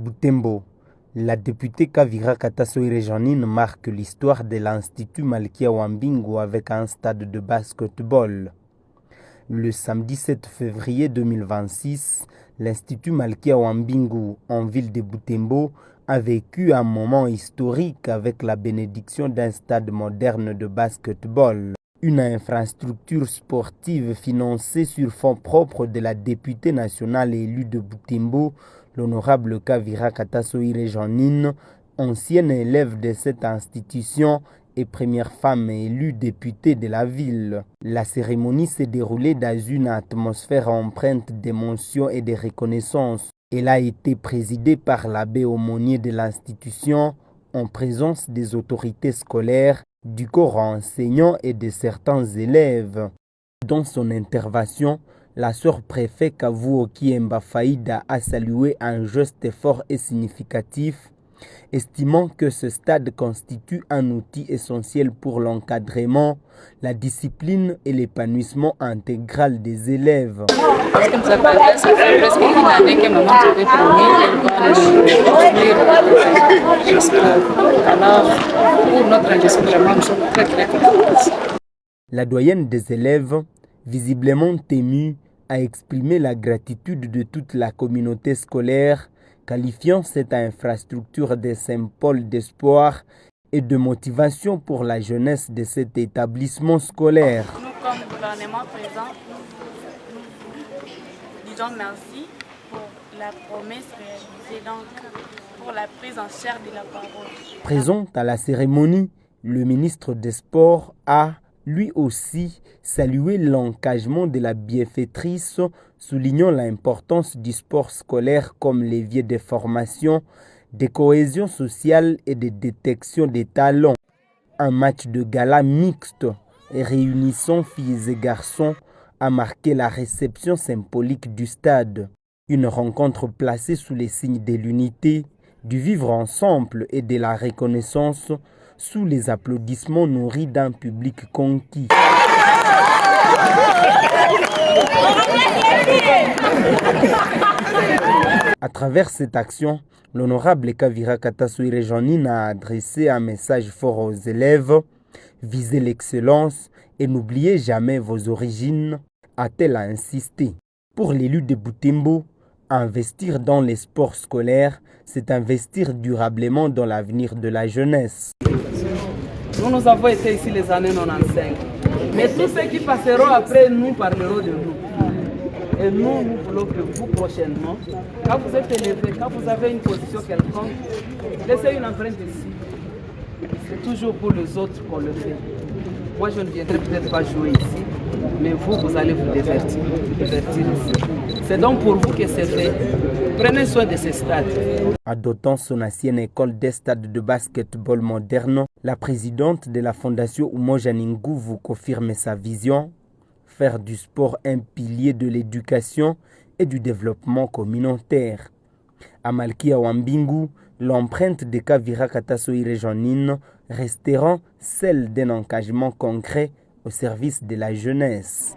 Butembo, la députée Kavira Katasoire Jeanine marque l'histoire de l'Institut Malkia Wambingu avec un stade de basketball. Le samedi 7 février 2026, l'Institut Malkia Wambingu en ville de Butembo a vécu un moment historique avec la bénédiction d'un stade moderne de basketball. Une infrastructure sportive financée sur fonds propres de la députée nationale élue de Butembo, l'honorable Kavira Katasoire Jeanine, ancienne élève de cette institution et première femme élue députée de la ville. La cérémonie s'est déroulée dans une atmosphère empreinte d'émotion et de reconnaissance. Elle a été présidée par l'abbé aumônier de l'institution en présence des autorités scolaires, du corps enseignant et de certains élèves. Dans son intervention, la sœur préfet Kavuo Kiemba Faïda a salué un geste fort et significatif, estimant que ce stade constitue un outil essentiel pour l'encadrement, la discipline et l'épanouissement intégral des élèves. Parce que ça fait presque une année que maman avait promis qu'elle va alors, pour notre enregistrement, nous sommes très contents. La doyenne des élèves, visiblement émue, a exprimé la gratitude de toute la communauté scolaire, qualifiant cette infrastructure de symbole d'espoir et de motivation pour la jeunesse de cet établissement scolaire. Nous, comme gouvernement présent, nous disons merci pour la promesse réalisée, donc pour la prise en charge de la parole. Présent à la cérémonie, le ministre des Sports a lui aussi salué l'engagement de la bienfaitrice, soulignant l'importance du sport scolaire comme levier de formation, de cohésion sociale et de détection des talents. Un match de gala mixte réunissant filles et garçons a marqué la réception symbolique du stade. Une rencontre placée sous les signes de l'unité, du vivre ensemble et de la reconnaissance, sous les applaudissements nourris d'un public conquis. À travers cette action, l'honorable Kavira Katasoire Jeanine a adressé un message fort aux élèves: visez l'excellence et n'oubliez jamais vos origines, a-t-elle insisté. Pour l'élu de Butembo, investir dans les sports scolaires, c'est investir durablement dans l'avenir de la jeunesse. Nous avons été ici les années 95. Mais tous ceux qui passeront après nous parleront de nous. Et nous voulons que vous prochainement, quand vous êtes élevé, quand vous avez une position quelconque, laissez une empreinte ici. C'est toujours pour les autres qu'on le fait. Moi, je ne viendrai peut-être pas jouer ici, mais vous allez vous divertir ici. C'est donc pour vous que c'est fait. Prenez soin de ces stades. Adoptant son ancienne école des stades de basketball moderne, la présidente de la fondation Umoja Ninguvu confirme sa vision: faire du sport un pilier de l'éducation et du développement communautaire. À Malkia Wambingu, l'empreinte de Kavira Katasoire Jeanine restera celle d'un engagement concret au service de la jeunesse.